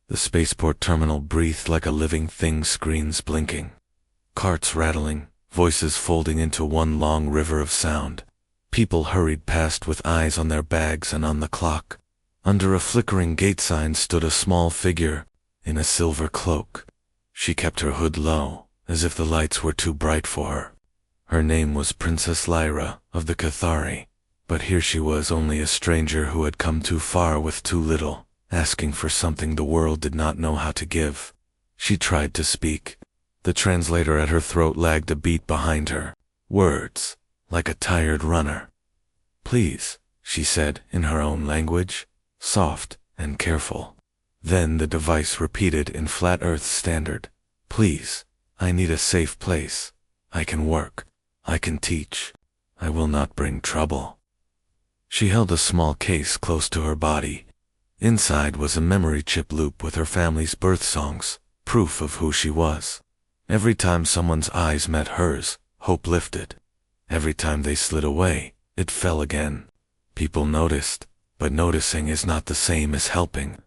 The spaceport terminal breathed like a living thing, screens blinking, carts rattling, voices folding into one long river of sound. People hurried past with eyes on their bags and on the clock. Under a flickering gate sign stood a small figure in a silver cloak. She kept her hood low, as if the lights were too bright for her. Her name was Princess Lyra of the Cathari, but here she was, only a stranger who had come too far with too little, asking for something the world did not know how to give. She tried to speak. The translator at her throat lagged a beat behind her. Words, like a tired runner. "Please," she said in her own language, soft and careful. Then the device repeated in flat Earth standard. "Please, I need a safe place. I can work. I can teach. I will not bring trouble." She held a small case close to her body. Inside was a memory chip loop with her family's birth songs, proof of who she was. Every time someone's eyes met hers, hope lifted. Every time they slid away, it fell again. People noticed, but noticing is not the same as helping.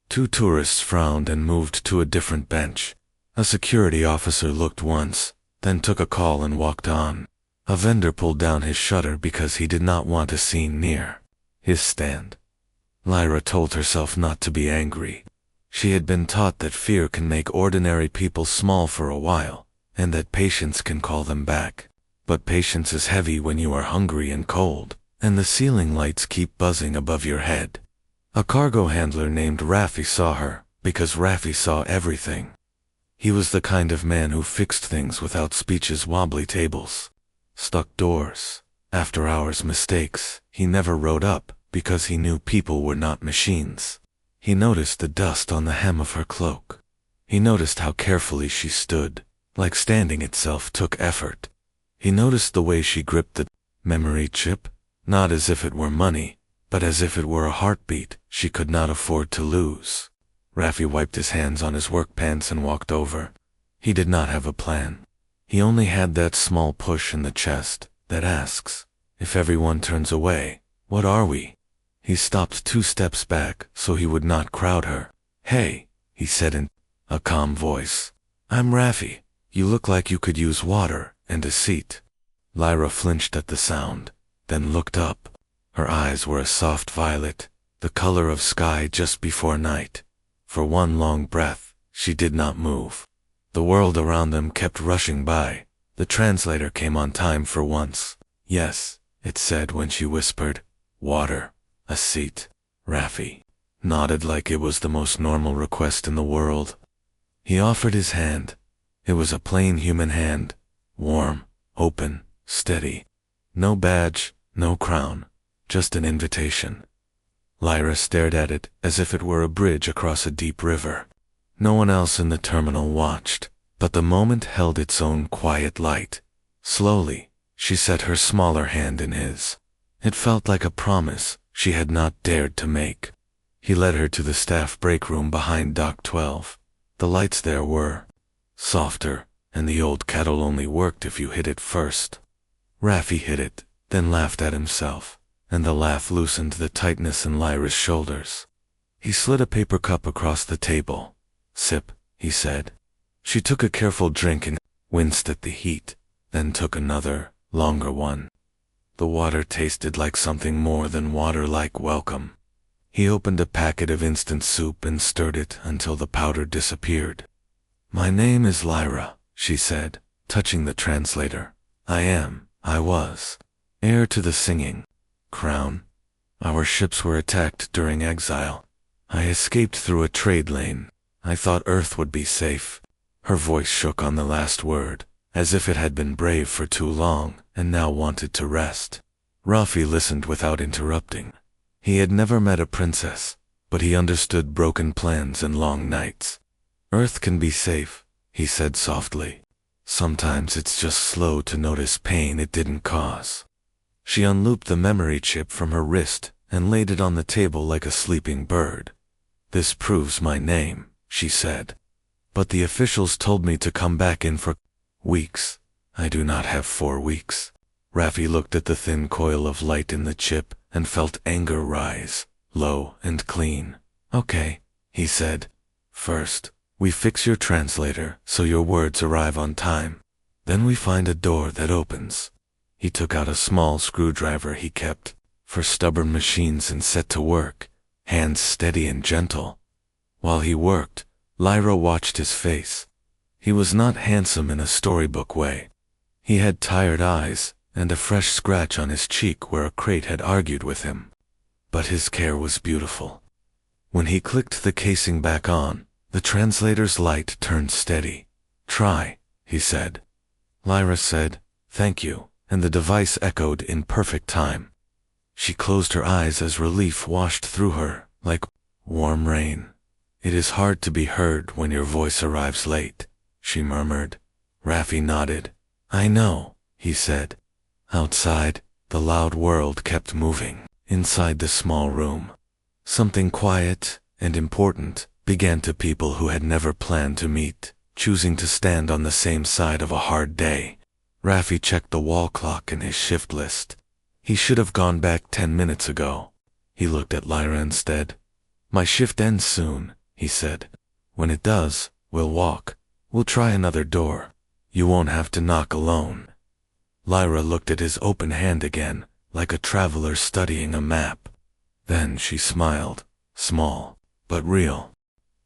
Two tourists frowned and moved to a different bench. A security officer looked once, then took a call and walked on. A vendor pulled down his shutter because he did not want a scene near his stand. Lyra told herself not to be angry. She had been taught that fear can make ordinary people small for a while, and that patience can call them back. But patience is heavy when you are hungry and cold, and the ceiling lights keep buzzing above your head. A cargo handler named Raffi saw her, because Raffi saw everything. He was the kind of man who fixed things without speech's wobbly tables. Stuck doors, after-hours mistakes. He never rode up, because he knew people were not machines. He noticed the dust on the hem of her cloak. He noticed how carefully she stood, like standing itself took effort. He noticed the way she gripped the memory chip, not as if it were money, but as if it were a heartbeat she could not afford to lose. Raffi wiped his hands on his work pants and walked over. He did not have a plan. He only had that small push in the chest that asks, if everyone turns away, what are we? He stopped 2 steps back so he would not crowd her. "Hey," he said in a calm voice. "I'm Raffi. You look like you could use water and a seat." Lyra flinched at the sound, then looked up. Her eyes were a soft violet, the color of sky just before night. For one long breath, she did not move. The world around them kept rushing by. The translator came on time for once. "Yes," it said when she whispered, "Water, a seat." Raffi nodded like it was the most normal request in the world. He offered his hand. It was a plain human hand, warm, open, steady. No badge, no crown, just an invitation. Lyra stared at it as if it were a bridge across a deep river. No one else in the terminal watched, but the moment held its own quiet light. Slowly, she set her smaller hand in his. It felt like a promise she had not dared to make. He led her to the staff break room behind Dock 12. The lights there were softer, and the old kettle only worked if you hit it first. Raffi hit it, then laughed at himself, and the laugh loosened the tightness in Lyra's shoulders. He slid a paper cup across the table. "Sip," he said. She took a careful drink and winced at the heat, then took another, longer one. The water tasted like something more than water, like welcome. He opened a packet of instant soup and stirred it until the powder disappeared. "My name is Lyra," she said, touching the translator. I was, heir to the singing crown. Our ships were attacked during exile. I escaped through a trade lane. I thought Earth would be safe." Her voice shook on the last word, as if it had been brave for too long and now wanted to rest. Raffi listened without interrupting. He had never met a princess, but he understood broken plans and long nights. "Earth can be safe," he said softly. "Sometimes it's just slow to notice pain it didn't cause." She unlooped the memory chip from her wrist and laid it on the table like a sleeping bird. "This proves my name," she said. "But the officials told me to come back in for weeks. I do not have 4 weeks." Raffi looked at the thin coil of light in the chip and felt anger rise, low and clean. "Okay," he said, First, we fix your translator so your words arrive on time. Then we find a door that opens. He took out a small screwdriver he kept for stubborn machines and set to work, hands steady and gentle. While he worked, Lyra watched his face. He was not handsome in a storybook way. He had tired eyes and a fresh scratch on his cheek where a crate had argued with him. But his care was beautiful. When he clicked the casing back on, the translator's light turned steady. "Try," he said. Lyra said, "Thank you," and the device echoed in perfect time. She closed her eyes as relief washed through her, like warm rain. "It is hard to be heard when your voice arrives late," she murmured. Raffi nodded. "I know," he said. Outside, the loud world kept moving. Inside the small room, something quiet and important began to people who had never planned to meet, choosing to stand on the same side of a hard day. Raffi checked the wall clock in his shift list. He should have gone back 10 minutes ago. He looked at Lyra instead. "My shift ends soon," he said. "When it does, we'll walk. We'll try another door. You won't have to knock alone." Lyra looked at his open hand again, like a traveler studying a map. Then she smiled, small, but real.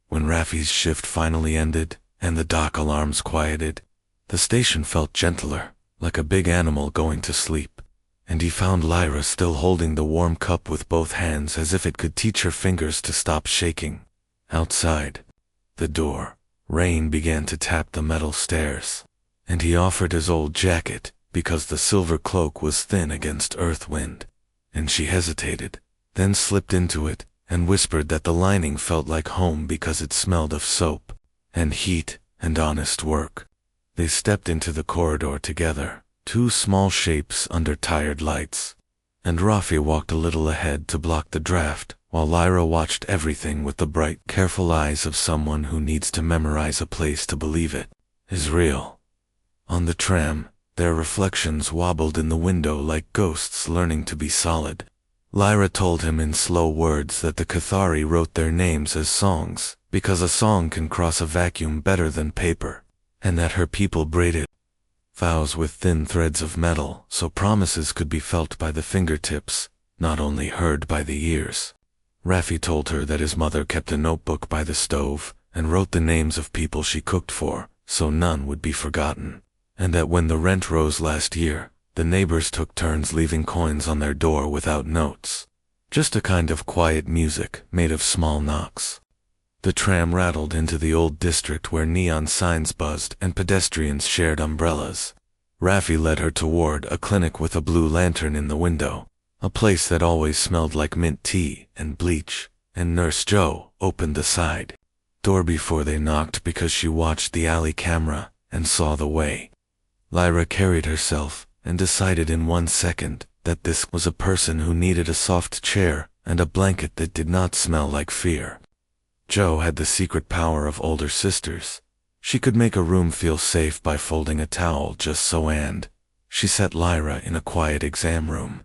When Raffi's shift finally ended, and the dock alarms quieted, the station felt gentler, like a big animal going to sleep. And he found Lyra still holding the warm cup with both hands as if it could teach her fingers to stop shaking. Outside the door, rain began to tap the metal stairs, and he offered his old jacket, because the silver cloak was thin against earth wind, and she hesitated, then slipped into it, and whispered that the lining felt like home because it smelled of soap, and heat, and honest work. They stepped into the corridor together, two small shapes under tired lights, and Raffi walked a little ahead to block the draft, while Lyra watched everything with the bright, careful eyes of someone who needs to memorize a place to believe it is real. On the tram, their reflections wobbled in the window like ghosts learning to be solid. Lyra told him in slow words that the Cathari wrote their names as songs, because a song can cross a vacuum better than paper, and that her people braided vows with thin threads of metal so promises could be felt by the fingertips, not only heard by the ears. Raffi told her that his mother kept a notebook by the stove and wrote the names of people she cooked for, so none would be forgotten, and that when the rent rose last year, the neighbors took turns leaving coins on their door without notes. Just a kind of quiet music made of small knocks. The tram rattled into the old district where neon signs buzzed and pedestrians shared umbrellas. Raffi led her toward a clinic with a blue lantern in the window, a place that always smelled like mint tea and bleach, and Nurse Joe opened the side door before they knocked because she watched the alley camera and saw the way. Lyra carried herself and decided in 1 second that this was a person who needed a soft chair and a blanket that did not smell like fear. Joe had the secret power of older sisters. She could make a room feel safe by folding a towel just so, and she set Lyra in a quiet exam room,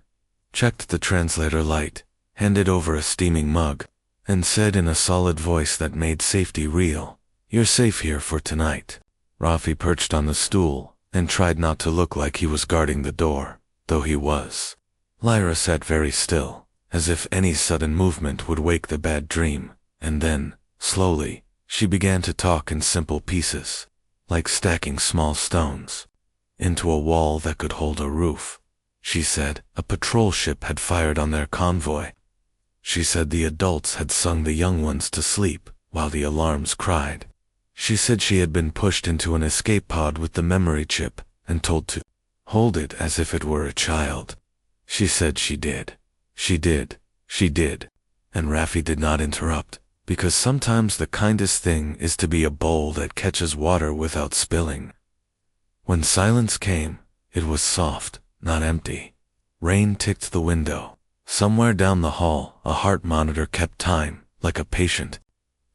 checked the translator light, handed over a steaming mug, and said in a solid voice that made safety real, "You're safe here for tonight." Raffi perched on the stool and tried not to look like he was guarding the door, though he was. Lyra sat very still, as if any sudden movement would wake the bad dream, and then, slowly, she began to talk in simple pieces, like stacking small stones into a wall that could hold a roof. She said a patrol ship had fired on their convoy. She said the adults had sung the young ones to sleep while the alarms cried. She said she had been pushed into an escape pod with the memory chip and told to hold it as if it were a child. She said she did. She did. She did. And Raffi did not interrupt, because sometimes the kindest thing is to be a bowl that catches water without spilling. When silence came, it was soft, not empty. Rain ticked the window. Somewhere down the hall, a heart monitor kept time, like a patient.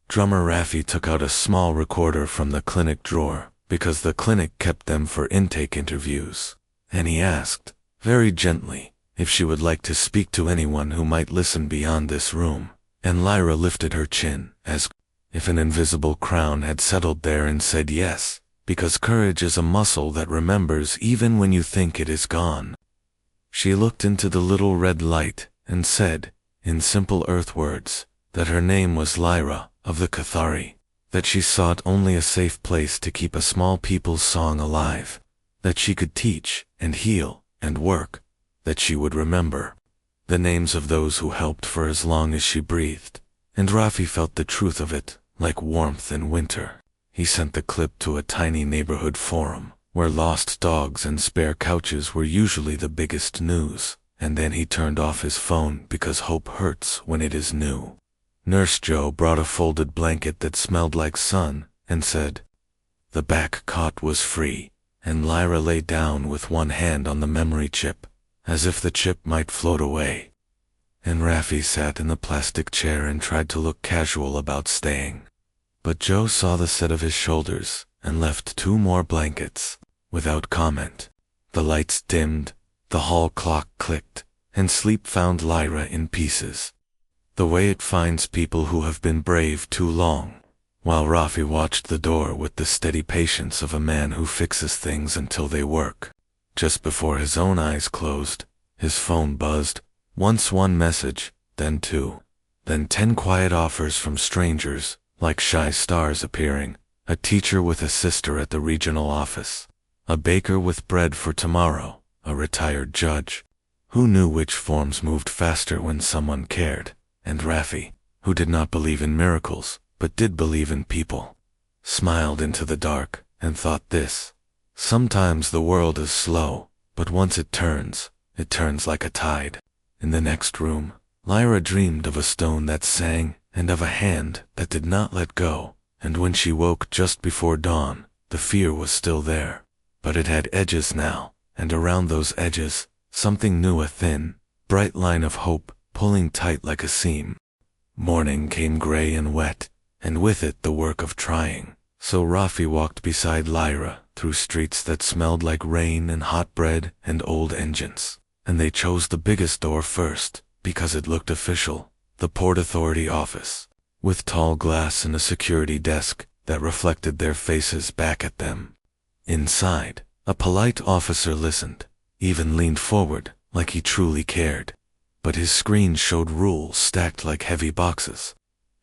Drummer Raffi took out a small recorder from the clinic drawer, because the clinic kept them for intake interviews, and he asked, very gently, if she would like to speak to anyone who might listen beyond this room, and Lyra lifted her chin, as if an invisible crown had settled there and said yes, because courage is a muscle that remembers even when you think it is gone. She looked into the little red light and said, in simple earth words, that her name was Lyra of the Cathari, that she sought only a safe place to keep a small people's song alive, that she could teach and heal and work, that she would remember the names of those who helped for as long as she breathed. And Rafi felt the truth of it, like warmth in winter. He sent the clip to a tiny neighborhood forum, where lost dogs and spare couches were usually the biggest news, and then he turned off his phone because hope hurts when it is new. Nurse Joe brought a folded blanket that smelled like sun and said, the back cot was free, and Lyra lay down with one hand on the memory chip, as if the chip might float away. And Rafi sat in the plastic chair and tried to look casual about staying. But Joe saw the set of his shoulders and left 2 more blankets, without comment. The lights dimmed, the hall clock clicked, and sleep found Lyra in pieces, the way it finds people who have been brave too long, while Rafi watched the door with the steady patience of a man who fixes things until they work. Just before his own eyes closed, his phone buzzed, once 1 message, then 2, then 10 quiet offers from strangers, like shy stars appearing, a teacher with a sister at the regional office, a baker with bread for tomorrow, a retired judge. Who knew which forms moved faster when someone cared? And Rafi, who did not believe in miracles, but did believe in people, smiled into the dark and thought this: sometimes the world is slow, but once it turns like a tide. In the next room, Lyra dreamed of a stone that sang and of a hand that did not let go, and when she woke just before dawn, the fear was still there, but it had edges now, and around those edges, something new, a thin, bright line of hope, pulling tight like a seam. Morning came gray and wet, and with it the work of trying. So Rafi walked beside Lyra through streets that smelled like rain and hot bread and old engines, and they chose the biggest door first, because it looked official, the Port Authority office, with tall glass and a security desk that reflected their faces back at them. Inside, a polite officer listened, even leaned forward like he truly cared, but his screen showed rules stacked like heavy boxes,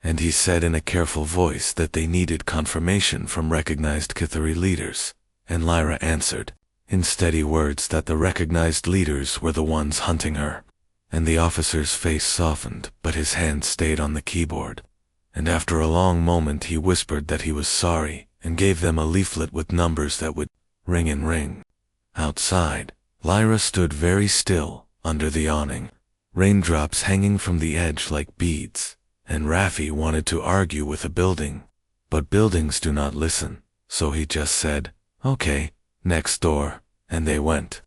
and he said in a careful voice that they needed confirmation from recognized Cathari leaders, and Lyra answered, in steady words, that the recognized leaders were the ones hunting her. And the officer's face softened, but his hand stayed on the keyboard, and after a long moment he whispered that he was sorry and gave them a leaflet with numbers that would ring and ring. Outside, Lyra stood very still under the awning, raindrops hanging from the edge like beads, and Rafi wanted to argue with a building, but buildings do not listen, so he just said, okay, next door, and they went.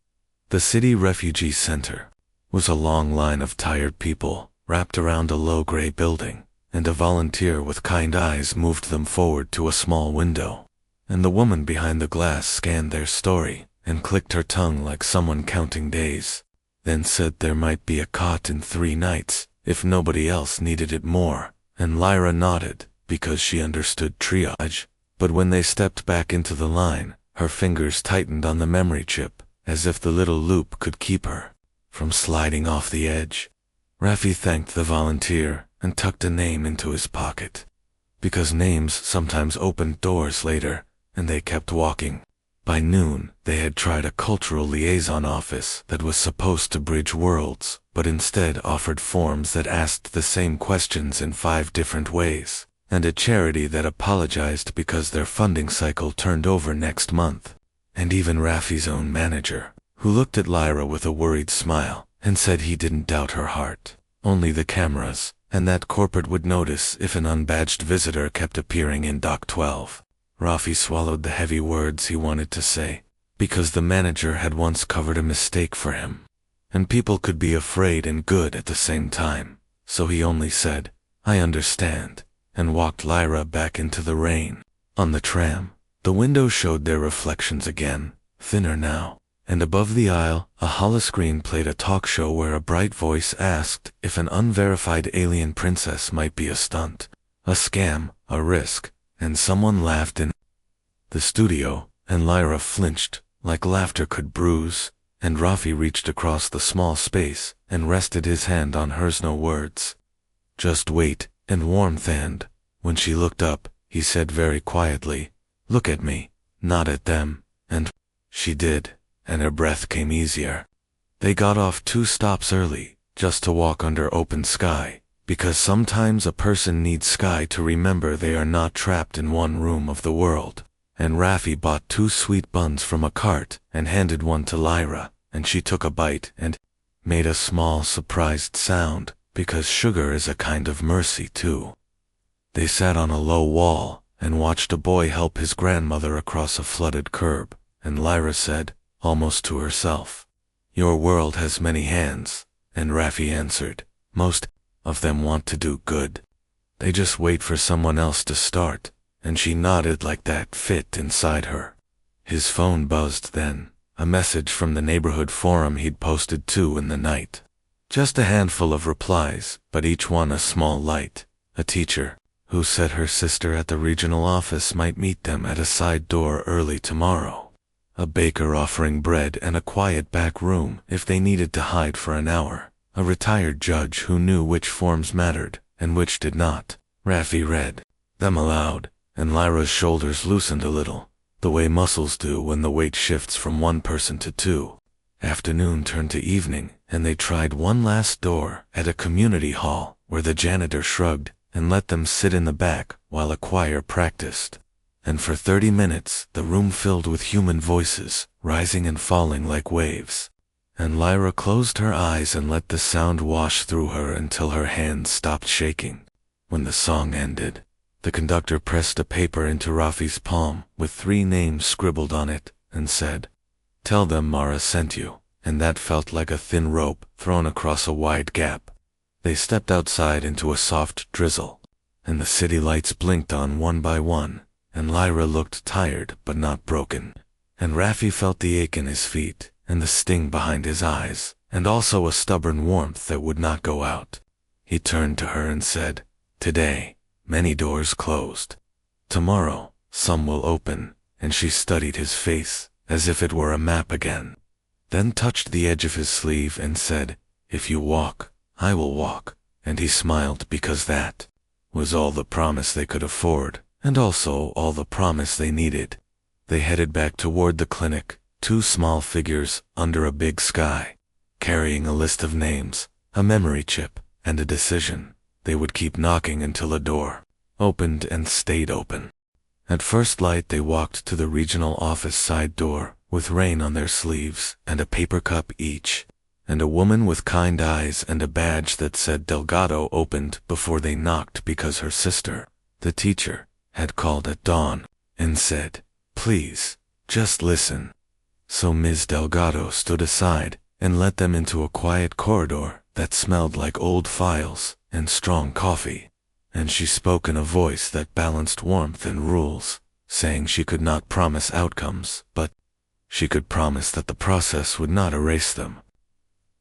The city refugee center was a long line of tired people wrapped around a low gray building, and a volunteer with kind eyes moved them forward to a small window, and the woman behind the glass scanned their story and clicked her tongue like someone counting days, then said there might be a cot in 3 nights if nobody else needed it more, and Lyra nodded because she understood triage, but when they stepped back into the line, her fingers tightened on the memory chip, as if the little loop could keep her from sliding off the edge. Rafi thanked the volunteer and tucked a name into his pocket, because names sometimes opened doors later, and they kept walking. By noon, they had tried a cultural liaison office that was supposed to bridge worlds, but instead offered forms that asked the same questions in 5 different ways, and a charity that apologized because their funding cycle turned over next month. And even Rafi's own manager, who looked at Lyra with a worried smile and said he didn't doubt her heart, only the cameras, and that corporate would notice if an unbadged visitor kept appearing in Dock 12. Rafi swallowed the heavy words he wanted to say, because the manager had once covered a mistake for him, and people could be afraid and good at the same time, so he only said, I understand, and walked Lyra back into the rain. On the tram, the window showed their reflections again, thinner now, and above the aisle, a holoscreen played a talk show where a bright voice asked if an unverified alien princess might be a stunt. A scam, a risk, and someone laughed in the studio, and Lyra flinched, like laughter could bruise, and Rafi reached across the small space and rested his hand on hers. No words. Just weight and warmth, and when she looked up, he said very quietly, "Look at me, not at them," and she did, and her breath came easier. They got off 2 stops early, just to walk under open sky, because sometimes a person needs sky to remember they are not trapped in one room of the world. And Rafi bought 2 sweet buns from a cart and handed one to Lyra, and she took a bite and made a small surprised sound, because sugar is a kind of mercy too. They sat on a low wall and watched a boy help his grandmother across a flooded curb, and Lyra said, almost to herself, "Your world has many hands," and Rafi answered, "Most of them want to do good. They just wait for someone else to start," and she nodded like that fit inside her. His phone buzzed then, a message from the neighborhood forum he'd posted to in the night. Just a handful of replies, but each one a small light. A teacher, who said her sister at the regional office might meet them at a side door early tomorrow. A baker offering bread and a quiet back room if they needed to hide for an hour. A retired judge who knew which forms mattered and which did not. Rafi read them aloud, and Lyra's shoulders loosened a little, the way muscles do when the weight shifts from one person to 2. Afternoon turned to evening, and they tried one last door at a community hall where the janitor shrugged and let them sit in the back while a choir practiced. And for 30 minutes the room filled with human voices, rising and falling like waves. And Lyra closed her eyes and let the sound wash through her until her hands stopped shaking. When the song ended, the conductor pressed a paper into Rafi's palm with 3 names scribbled on it and said, "Tell them Mara sent you," and that felt like a thin rope thrown across a wide gap. They stepped outside into a soft drizzle, and the city lights blinked on one by one, and Lyra looked tired but not broken, and Rafi felt the ache in his feet and the sting behind his eyes, and also a stubborn warmth that would not go out. He turned to her and said, "Today, many doors closed. Tomorrow, some will open," and she studied his face as if it were a map again, then touched the edge of his sleeve and said, "If you walk, I will walk," and he smiled because that was all the promise they could afford, and also all the promise they needed. They headed back toward the clinic, 2 small figures under a big sky, carrying a list of names, a memory chip, and a decision. They would keep knocking until a door opened and stayed open. At first light they walked to the regional office side door, with rain on their sleeves and a paper cup each, and a woman with kind eyes and a badge that said Delgado opened before they knocked because her sister, the teacher, had called at dawn and said, "Please, just listen." So Ms. Delgado stood aside and let them into a quiet corridor that smelled like old files and strong coffee, and she spoke in a voice that balanced warmth and rules, saying she could not promise outcomes, but she could promise that the process would not erase them.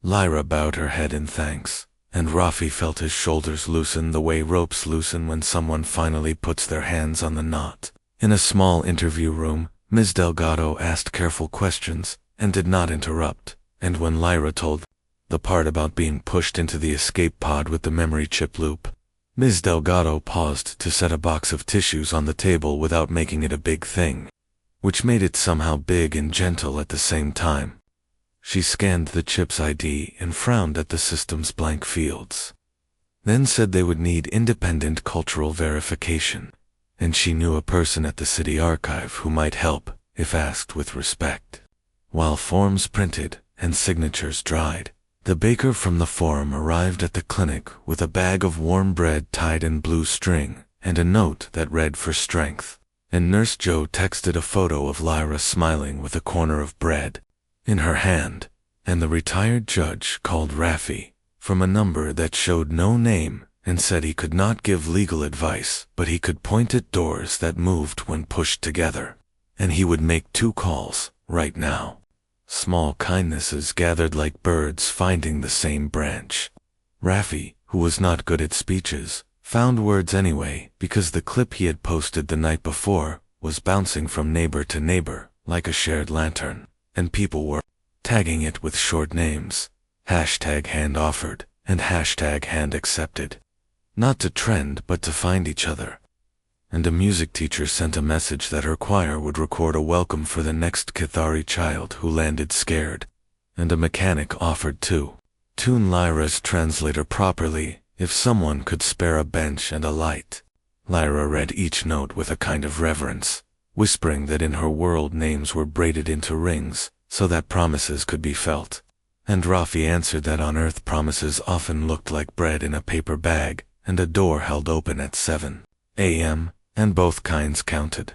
Lyra bowed her head in thanks, and Rafi felt his shoulders loosen the way ropes loosen when someone finally puts their hands on the knot. In a small interview room, Ms. Delgado asked careful questions and did not interrupt, and when Lyra told the part about being pushed into the escape pod with the memory chip loop, Ms. Delgado paused to set a box of tissues on the table without making it a big thing, which made it somehow big and gentle at the same time. She scanned the chip's ID and frowned at the system's blank fields, then said they would need independent cultural verification, and she knew a person at the city archive who might help if asked with respect. While forms printed and signatures dried, the baker from the forum arrived at the clinic with a bag of warm bread tied in blue string and a note that read for strength, and Nurse Joe texted a photo of Lyra smiling with a corner of bread in her hand, and the retired judge called Rafi from a number that showed no name and said he could not give legal advice, but he could point at doors that moved when pushed together, and he would make 2 calls right now. Small kindnesses gathered like birds finding the same branch. Rafi, who was not good at speeches, found words anyway, because the clip he had posted the night before was bouncing from neighbor to neighbor like a shared lantern, and people were tagging it with short names, #hand offered and #hand accepted. Not to trend, but to find each other. And a music teacher sent a message that her choir would record a welcome for the next Cathari child who landed scared. And a mechanic offered to tune Lyra's translator properly if someone could spare a bench and a light. Lyra read each note with a kind of reverence, whispering that in her world names were braided into rings so that promises could be felt. And Rafi answered that on Earth promises often looked like bread in a paper bag, and a door held open at 7 a.m., and both kinds counted.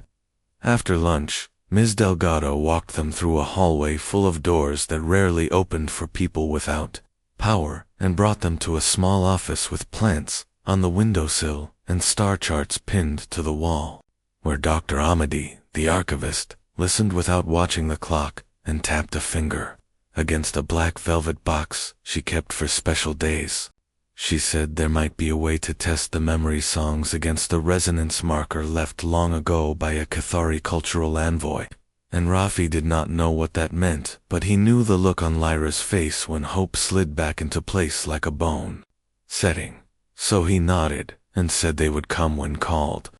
After lunch, Ms. Delgado walked them through a hallway full of doors that rarely opened for people without power, and brought them to a small office with plants on the windowsill and star charts pinned to the wall, where Dr. Amadi, the archivist, listened without watching the clock and tapped a finger against a black velvet box she kept for special days. She said there might be a way to test the memory songs against the resonance marker left long ago by a Cathari cultural envoy, and Rafi did not know what that meant, but he knew the look on Lyra's face when hope slid back into place like a bone setting. So he nodded and said they would come when called.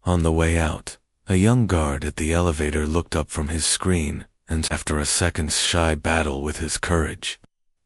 On the way out, a young guard at the elevator looked up from his screen, and after a second's shy battle with his courage,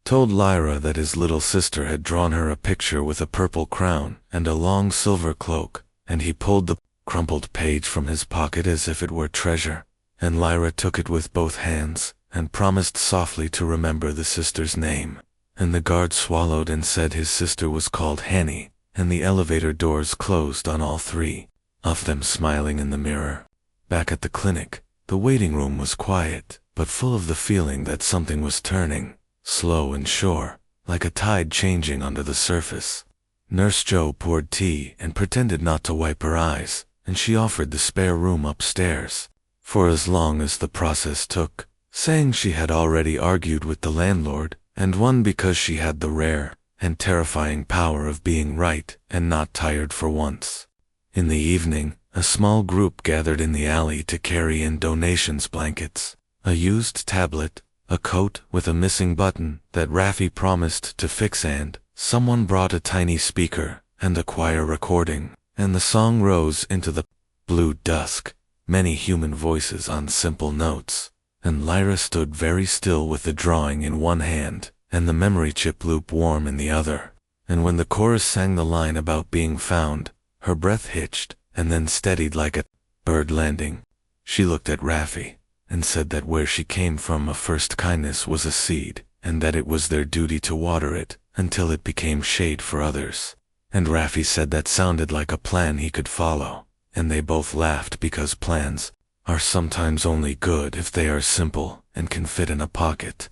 told Lyra that his little sister had drawn her a picture with a purple crown and a long silver cloak, and he pulled the crumpled page from his pocket as if it were treasure, and Lyra took it with both hands and promised softly to remember the sister's name. And the guard swallowed and said his sister was called Hanny, and the elevator doors closed on all three of them, smiling in the mirror. Back at the clinic, the waiting room was quiet, but full of the feeling that something was turning, slow and sure, like a tide changing under the surface. Nurse Jo poured tea and pretended not to wipe her eyes, and she offered the spare room upstairs for as long as the process took, saying she had already argued with the landlord and won because she had the rare and terrifying power of being right and not tired for once. In the evening, a small group gathered in the alley to carry in donations: blankets, a used tablet, a coat with a missing button that Rafi promised to fix, and someone brought a tiny speaker and a choir recording, and the song rose into the blue dusk, many human voices on simple notes, and Lyra stood very still with the drawing in one hand and the memory chip loop warm in the other, and when the chorus sang the line about being found, her breath hitched and then steadied like a bird landing. She looked at Rafi and said that where she came from, a first kindness was a seed, and that it was their duty to water it until it became shade for others. And Rafi said that sounded like a plan he could follow, and they both laughed because plans are sometimes only good if they are simple and can fit in a pocket.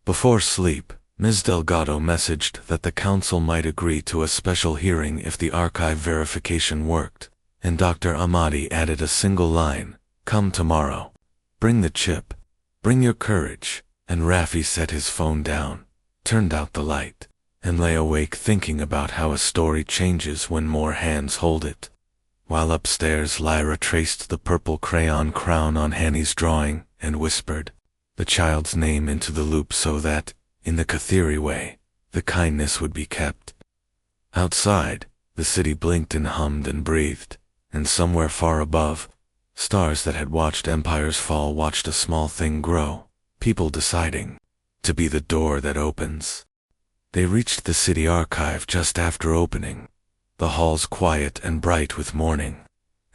Before sleep, Ms. Delgado messaged that the council might agree to a special hearing if the archive verification worked, and Dr. Amadi added a single line: "Come tomorrow. Bring the chip. Bring your courage." And Rafi set his phone down, turned out the light, and lay awake thinking about how a story changes when more hands hold it. While upstairs, Lyra traced the purple crayon crown on Hanny's drawing and whispered the child's name into the loop so that, in the Cathiri way, the kindness would be kept. Outside, the city blinked and hummed and breathed, and somewhere far above, stars that had watched empires fall watched a small thing grow, people deciding to be the door that opens. They reached the city archive just after opening, the halls quiet and bright with morning,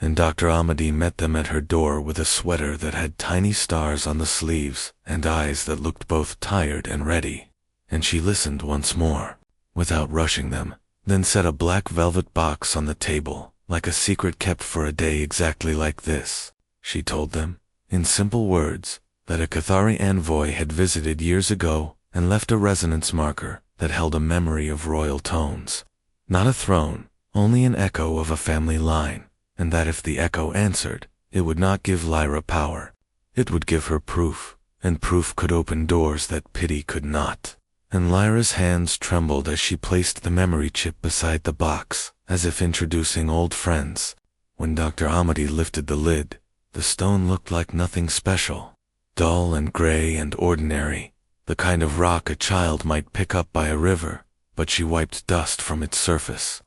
and Dr. Amadi met them at her door with a sweater that had tiny stars on the sleeves and eyes that looked both tired and ready. And she listened once more, without rushing them, then set a black velvet box on the table, like a secret kept for a day exactly like this. She told them, in simple words, that a Cathari envoy had visited years ago and left a resonance marker that held a memory of royal tones. Not a throne, only an echo of a family line, and that if the echo answered, it would not give Lyra power. It would give her proof, and proof could open doors that pity could not. and Lyra's hands trembled as she placed the memory chip beside the box, as if introducing old friends. When Dr. Amadi lifted the lid, the stone looked like nothing special. Dull and gray and ordinary, the kind of rock a child might pick up by a river, but she wiped dust from its surface,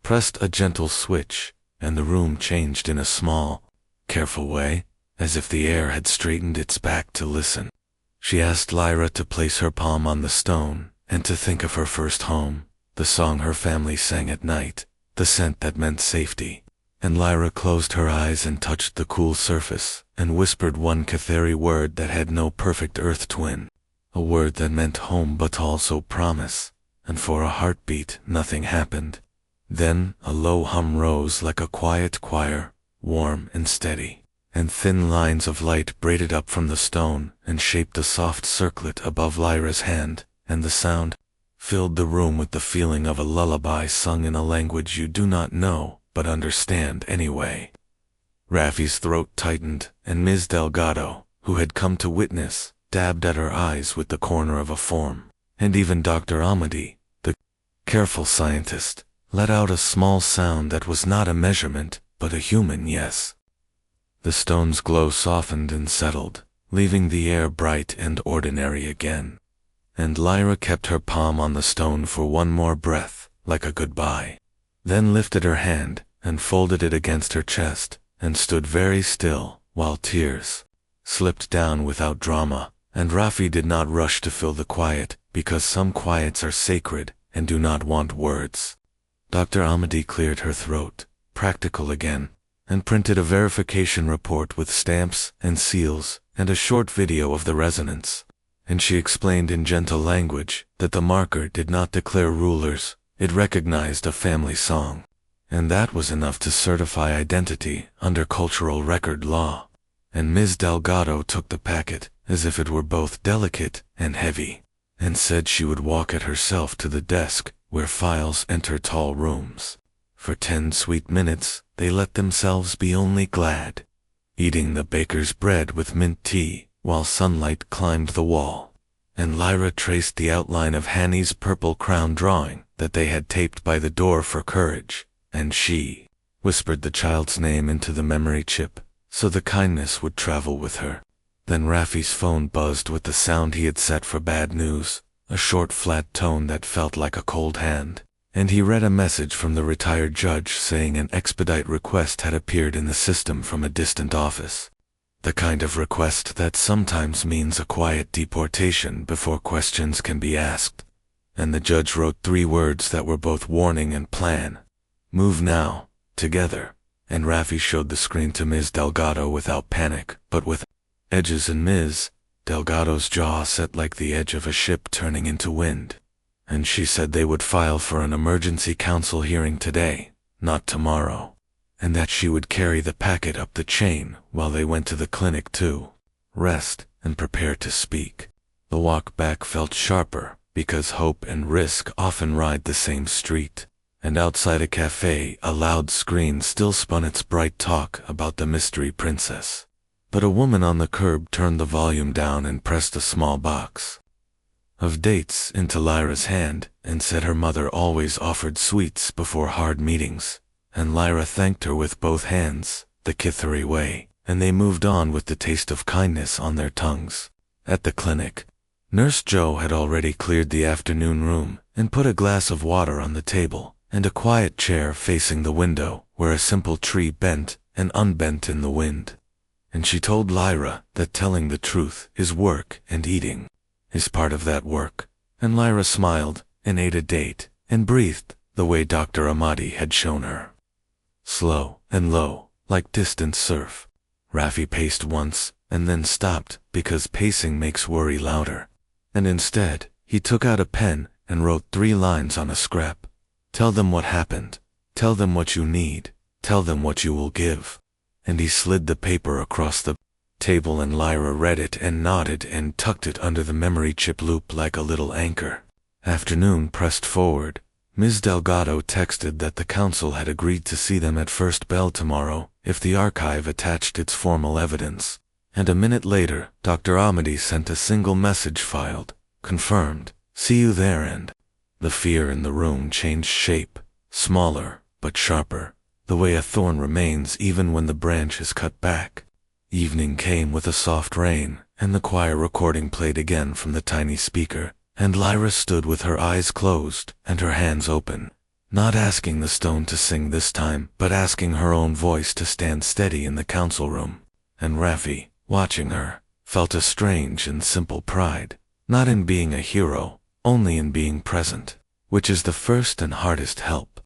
pressed a gentle switch, and the room changed in a small, careful way, as if the air had straightened its back to listen. She asked Lyra to place her palm on the stone, and to think of her first home, the song her family sang at night, the scent that meant safety. And Lyra closed her eyes and touched the cool surface, and whispered one Cathari word that had no perfect earth twin, a word that meant home but also promise, and for a heartbeat nothing happened. Then a low hum rose like a quiet choir, warm and steady, and thin lines of light braided up from the stone and shaped a soft circlet above Lyra's hand, and the sound filled the room with the feeling of a lullaby sung in a language you do not know, but understand anyway. Raffi's throat tightened, and Ms. Delgado, who had come to witness, dabbed at her eyes with the corner of a form, and even Dr. Amadi, the careful scientist, let out a small sound that was not a measurement, but a human yes. The stone's glow softened and settled, leaving the air bright and ordinary again. And Lyra kept her palm on the stone for one more breath, like a goodbye, then lifted her hand and folded it against her chest, and stood very still, while tears slipped down without drama, and Raffi did not rush to fill the quiet, because some quiets are sacred and do not want words. Dr. Amadi cleared her throat, practical again, and printed a verification report with stamps and seals and a short video of the resonance. And she explained in gentle language that the marker did not declare rulers, it recognized a family song. And that was enough to certify identity under cultural record law. And Ms. Delgado took the packet as if it were both delicate and heavy, and said she would walk it herself to the desk where files enter tall rooms. For 10 sweet minutes, they let themselves be only glad, eating the baker's bread with mint tea, while sunlight climbed the wall, and Lyra traced the outline of Hanny's purple crown drawing that they had taped by the door for courage, and she whispered the child's name into the memory chip, so the kindness would travel with her. Then Raffi's phone buzzed with the sound he had set for bad news, a short flat tone that felt like a cold hand, and he read a message from the retired judge saying an expedite request had appeared in the system from a distant office. The kind of request that sometimes means a quiet deportation before questions can be asked. And the judge wrote 3 words that were both warning and plan. Move now, together. And Raffi showed the screen to Ms. Delgado without panic, but with edges, and Ms. Delgado's jaw set like the edge of a ship turning into wind. And she said they would file for an emergency council hearing today, not tomorrow, and that she would carry the packet up the chain while they went to the clinic to rest and prepare to speak. The walk back felt sharper, because hope and risk often ride the same street, and outside a cafe a loud screen still spun its bright talk about the mystery princess. But a woman on the curb turned the volume down and pressed a small box of dates into Lyra's hand, and said her mother always offered sweets before hard meetings, and Lyra thanked her with both hands, the Kithari way, and they moved on with the taste of kindness on their tongues. At the clinic, Nurse Joe had already cleared the afternoon room and put a glass of water on the table, and a quiet chair facing the window where a simple tree bent and unbent in the wind. And she told Lyra that telling the truth is work and eating is part of that work, and Lyra smiled and ate a date and breathed the way Dr. Amadi had shown her. Slow and low, like distant surf. Raffi paced once and then stopped because pacing makes worry louder, and instead he took out a pen and wrote 3 lines on a scrap. Tell them what happened, tell them what you need, tell them what you will give. And he slid the paper across the table, and Lyra read it and nodded and tucked it under the memory chip loop like a little anchor. Afternoon pressed forward. Ms. Delgado texted that the council had agreed to see them at first bell tomorrow if the archive attached its formal evidence, and a minute later Dr. Amadi sent a single message filed, confirmed, See you there. And the fear in the room changed shape, smaller, but sharper, the way a thorn remains even when the branch is cut back. Evening came with a soft rain, and the choir recording played again from the tiny speaker, and Lyra stood with her eyes closed and her hands open, not asking the stone to sing this time, but asking her own voice to stand steady in the council room. And Raffi, watching her, felt a strange and simple pride, not in being a hero, only in being present, which is the first and hardest help.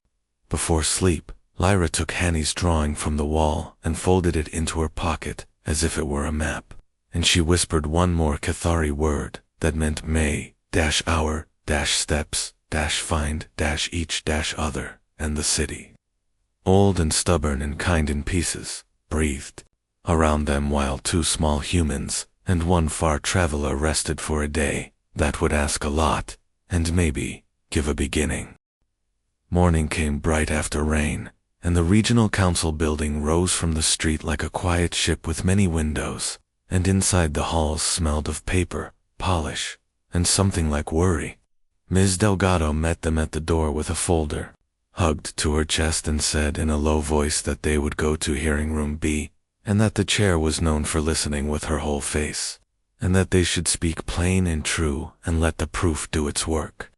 Before sleep, Lyra took Hanny's drawing from the wall and folded it into her pocket as if it were a map, and she whispered one more Cathari word that meant May-hour-steps-find-each-other and the city. Old and stubborn and kind in pieces, breathed around them while two small humans and one far traveler rested for a day that would ask a lot and maybe give a beginning. Morning came bright after rain, and the regional council building rose from the street like a quiet ship with many windows, and inside the halls smelled of paper, polish, and something like worry. Ms. Delgado met them at the door with a folder, hugged to her chest, and said in a low voice that they would go to hearing room B, and that the chair was known for listening with her whole face, and that they should speak plain and true and let the proof do its work.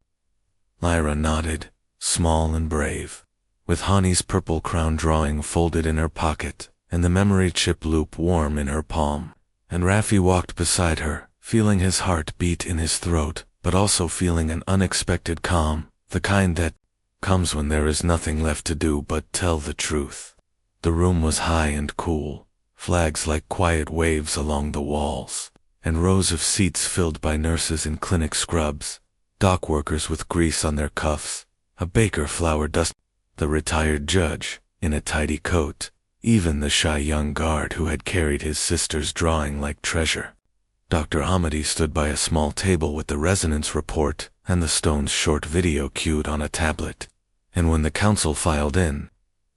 Lyra nodded, small and brave, with Hani's purple crown drawing folded in her pocket and the memory chip loop warm in her palm, and Raffi walked beside her, feeling his heart beat in his throat, but also feeling an unexpected calm, the kind that comes when there is nothing left to do but tell the truth. The room was high and cool, flags like quiet waves along the walls, and rows of seats filled by nurses in clinic scrubs, dock workers with grease on their cuffs, a baker flour dust, the retired judge in a tidy coat, even the shy young guard who had carried his sister's drawing like treasure. Dr. Amity stood by a small table with the resonance report and the stone's short video cued on a tablet, and when the council filed in,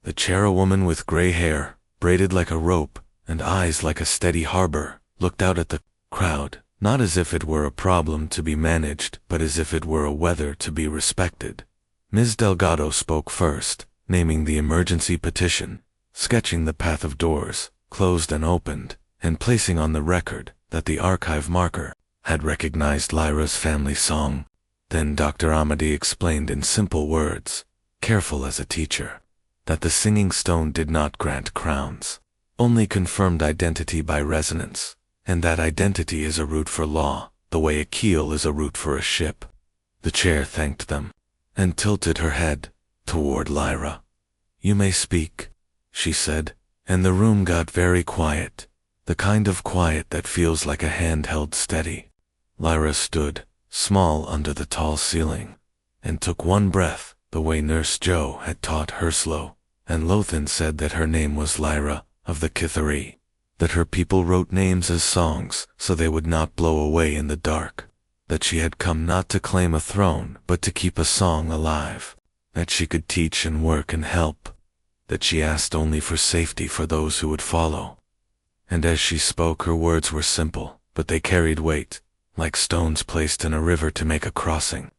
the chairwoman with gray hair, braided like a rope, and eyes like a steady harbor, looked out at the crowd, not as if it were a problem to be managed, but as if it were a weather to be respected. Ms. Delgado spoke first, naming the emergency petition, sketching the path of doors, closed and opened, and placing on the record that the archive marker had recognized Lyra's family song. Then Dr. Amity explained in simple words, careful as a teacher, that the singing stone did not grant crowns, only confirmed identity by resonance, and that identity is a root for law, the way a keel is a root for a ship. The chair thanked them, and tilted her head toward Lyra. You may speak, she said, and the room got very quiet, the kind of quiet that feels like a hand held steady. Lyra stood, small under the tall ceiling, and took one breath, the way Nurse Joe had taught her slow, and Lothan said that her name was Lyra of the Kithari, that her people wrote names as songs so they would not blow away in the dark, that she had come not to claim a throne but to keep a song alive, that she could teach and work and help, that she asked only for safety for those who would follow. And as she spoke, her words were simple, but they carried weight, like stones placed in a river to make a crossing.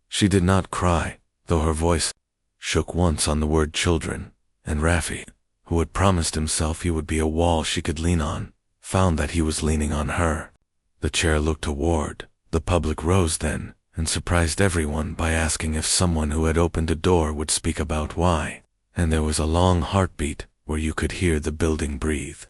She did not cry, though her voice shook once on the word children, and Raffi, who had promised himself he would be a wall she could lean on, found that he was leaning on her. The chair looked toward. The public rose then, and surprised everyone by asking if someone who had opened a door would speak about why, and there was a long heartbeat where you could hear the building breathe.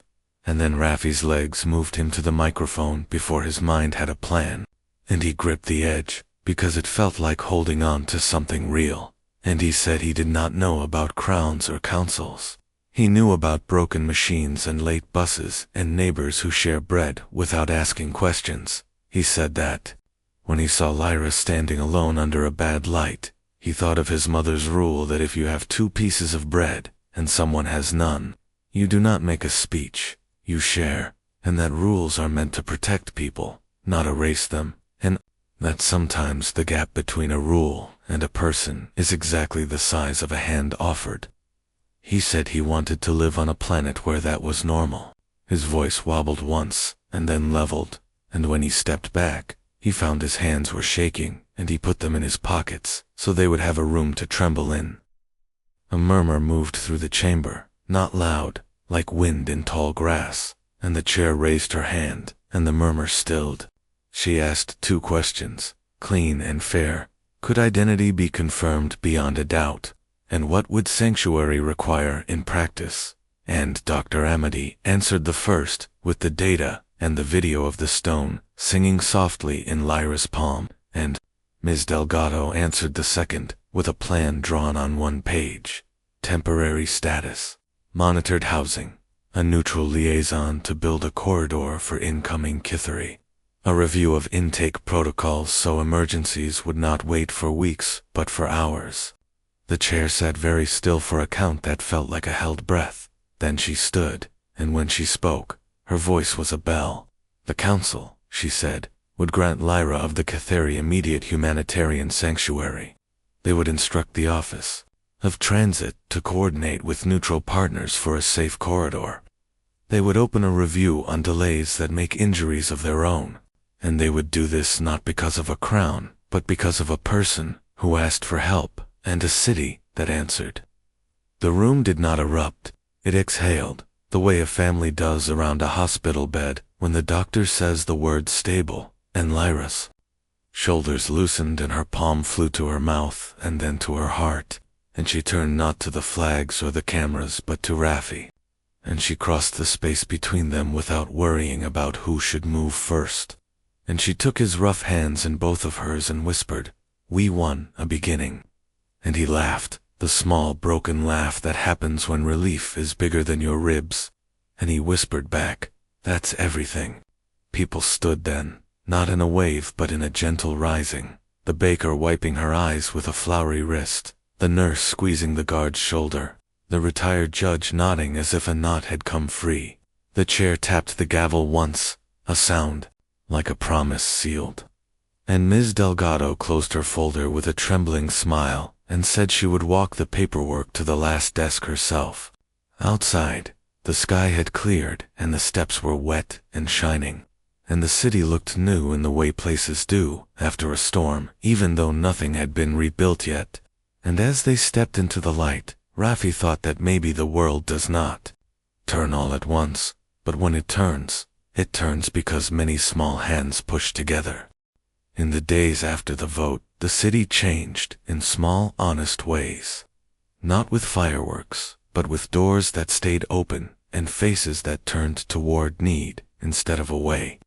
And then Raffi's legs moved him to the microphone before his mind had a plan, and he gripped the edge, because it felt like holding on to something real, and he said he did not know about crowns or councils. He knew about broken machines and late buses and neighbors who share bread without asking questions. He said that, when he saw Lyra standing alone under a bad light, he thought of his mother's rule that if you have 2 pieces of bread and someone has none, you do not make a speech, you share, and that rules are meant to protect people, not erase them, and that sometimes the gap between a rule and a person is exactly the size of a hand offered. He said he wanted to live on a planet where that was normal. His voice wobbled once, and then leveled, and when he stepped back, He found his hands were shaking, and he put them in his pockets, so they would have a room to tremble in. A murmur moved through the chamber, not loud, like wind in tall grass, and the chair raised her hand, and the murmur stilled. She asked 2 questions, clean and fair. Could identity be confirmed beyond a doubt? And what would sanctuary require in practice? And Dr. Amity answered the first, with the data and the video of the stone singing softly in Lyra's palm, and Ms. Delgado answered the second, with a plan drawn on 1 page. Temporary status, monitored housing, a neutral liaison to build a corridor for incoming Kithari, a review of intake protocols so emergencies would not wait for weeks but for hours. The chair sat very still for a count that felt like a held breath. Then she stood, and when she spoke, her voice was a bell. The council, she said, would grant Lyra of the Kithari immediate humanitarian sanctuary. They would instruct the Office of Transit to coordinate with neutral partners for a safe corridor. They would open a review on delays that make injuries of their own, and they would do this not because of a crown, but because of a person who asked for help, and a city that answered. The room did not erupt. It exhaled, the way a family does around a hospital bed when the doctor says the word stable, and Lyra's shoulders loosened and her palm flew to her mouth and then to her heart, and she turned not to the flags or the cameras but to Raffi, and she crossed the space between them without worrying about who should move first. And she took his rough hands in both of hers and whispered, "We won a beginning." And he laughed, the small broken laugh that happens when relief is bigger than your ribs. And he whispered back, "That's everything." People stood then, not in a wave but in a gentle rising, the baker wiping her eyes with a floury wrist, the nurse squeezing the guard's shoulder, the retired judge nodding as if a knot had come free. The chair tapped the gavel once, a sound, like a promise sealed. And Ms. Delgado closed her folder with a trembling smile, and said she would walk the paperwork to the last desk herself. Outside, the sky had cleared, and the steps were wet and shining, and the city looked new in the way places do after a storm, even though nothing had been rebuilt yet. And as they stepped into the light, Raffi thought that maybe the world does not turn all at once, but when it turns because many small hands push together. In the days after the vote, the city changed in small, honest ways. Not with fireworks, but with doors that stayed open and faces that turned toward need instead of away.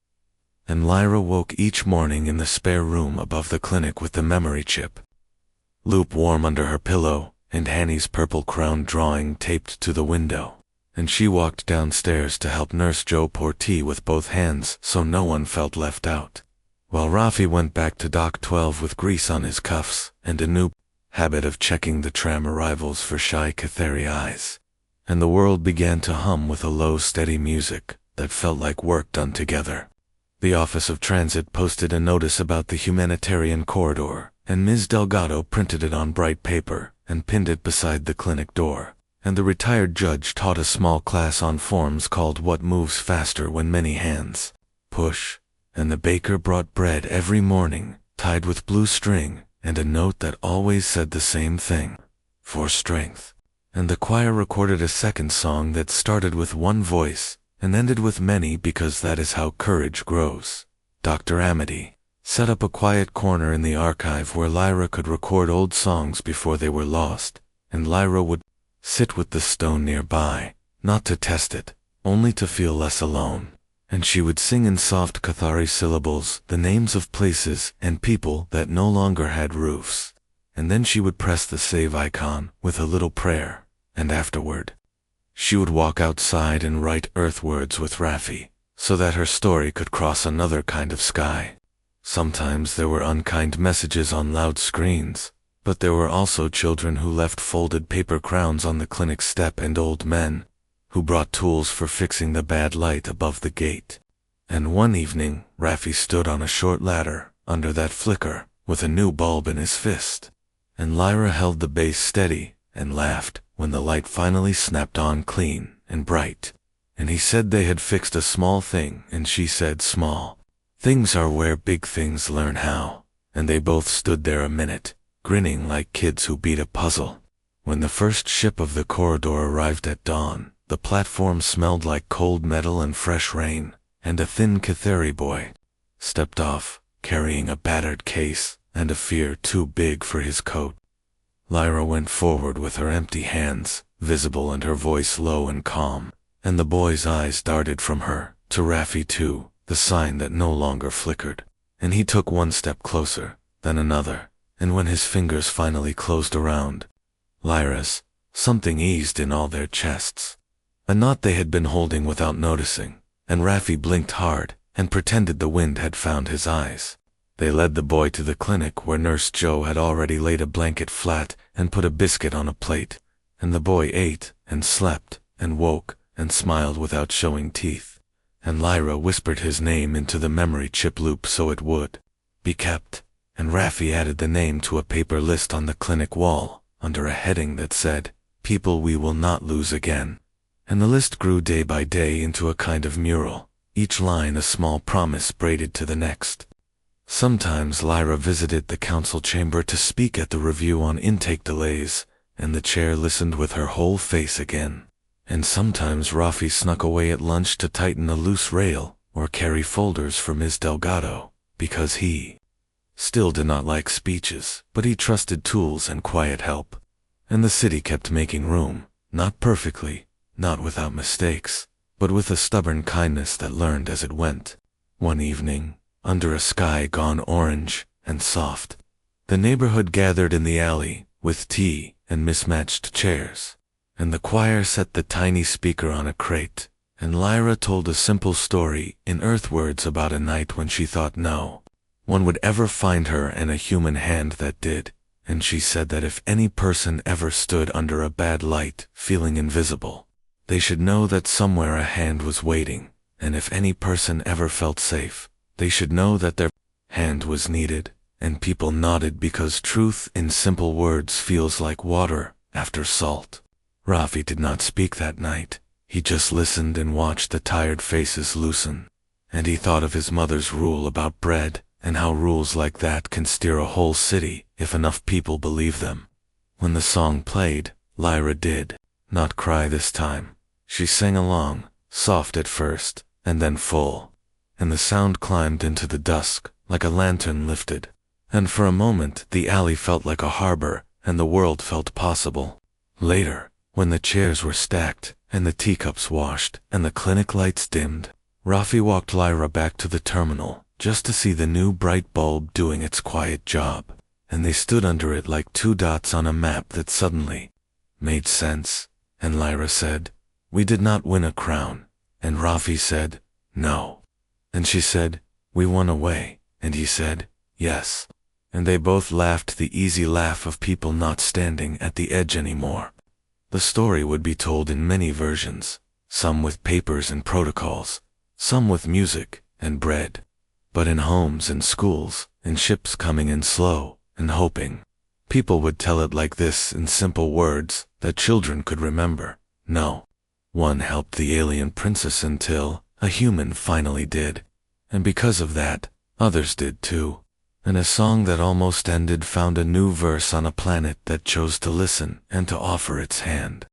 And Lyra woke each morning in the spare room above the clinic with the memory chip lukewarm under her pillow, and Hanny's purple crown drawing taped to the window. And she walked downstairs to help Nurse Joe pour tea with both hands so no one felt left out, while Raffi went back to Dock 12 with grease on his cuffs and a new habit of checking the tram arrivals for shy Kithari eyes. And the world began to hum with a low, steady music that felt like work done together. The Office of Transit posted a notice about the humanitarian corridor, and Ms. Delgado printed it on bright paper and pinned it beside the clinic door. And the retired judge taught a small class on forms called What Moves Faster When Many Hands Push, and the baker brought bread every morning, tied with blue string, and a note that always said the same thing, for strength. And the choir recorded a second song that started with one voice and ended with many because that is how courage grows. Dr. Amity set up a quiet corner in the archive where Lyra could record old songs before they were lost, and Lyra would sit with the stone nearby, not to test it, only to feel less alone. And she would sing in soft Kithari syllables the names of places and people that no longer had roofs. And then she would press the save icon with a little prayer, and afterward, she would walk outside and write earthwords with Raffi, so that her story could cross another kind of sky. Sometimes there were unkind messages on loud screens, but there were also children who left folded paper crowns on the clinic step and old men who brought tools for fixing the bad light above the gate. And one evening, Raffi stood on a short ladder under that flicker with a new bulb in his fist, and Lyra held the base steady and laughed when the light finally snapped on clean and bright. And he said they had fixed a small thing, and she said small Things are where big things learn how. And they both stood there a minute, grinning like kids who beat a puzzle. When the first ship of the corridor arrived at dawn, the platform smelled like cold metal and fresh rain, and a thin Catheri boy stepped off, carrying a battered case and a fear too big for his coat. Lyra went forward with her empty hands visible and her voice low and calm, and the boy's eyes darted from her to Raffi too, the sign that no longer flickered. And he took one step closer, then another, and when his fingers finally closed around Lyra's, something eased in all their chests. A knot they had been holding without noticing, and Raffi blinked hard and pretended the wind had found his eyes. They led the boy to the clinic where Nurse Joe had already laid a blanket flat and put a biscuit on a plate, and the boy ate and slept and woke and smiled without showing teeth. And Lyra whispered his name into the memory chip loop so it would be kept, and Raffi added the name to a paper list on the clinic wall, under a heading that said, "People we will not lose again." And the list grew day by day into a kind of mural, each line a small promise braided to the next. Sometimes Lyra visited the council chamber to speak at the review on intake delays, and the chair listened with her whole face again. And sometimes Raffi snuck away at lunch to tighten a loose rail or carry folders for Ms. Delgado, because he still did not like speeches, but he trusted tools and quiet help. And the city kept making room, not perfectly, not without mistakes, but with a stubborn kindness that learned as it went. One evening, under a sky gone orange and soft, the neighborhood gathered in the alley with tea and mismatched chairs, and the choir set the tiny speaker on a crate, and Lyra told a simple story in earth words about a night when she thought no one would ever find her and a human hand that did, and she said that if any person ever stood under a bad light, feeling invisible, they should know that somewhere a hand was waiting, and if any person ever felt safe, they should know that their hand was needed, and people nodded because truth in simple words feels like water after salt. Raffi did not speak that night. He just listened and watched the tired faces loosen, and he thought of his mother's rule about bread, and how rules like that can steer a whole city if enough people believe them. When the song played, Lyra did not cry this time. She sang along, soft at first, and then full, and the sound climbed into the dusk like a lantern lifted, and for a moment the alley felt like a harbor and the world felt possible. Later, when the chairs were stacked and the teacups washed and the clinic lights dimmed, Raffi walked Lyra back to the terminal just to see the new bright bulb doing its quiet job, and they stood under it like two dots on a map that suddenly made sense. And Lyra said, "We did not win a crown," and Raffi said, "No." And she said, "We won away," and he said, "Yes." And they both laughed the easy laugh of people not standing at the edge anymore. The story would be told in many versions, some with papers and protocols, some with music and bread, but in homes and schools, in ships coming in slow and hoping. People would tell it like this in simple words that children could remember. No one helped the alien princess until a human finally did, and because of that, others did too. And a song that almost ended found a new verse on a planet that chose to listen and to offer its hand.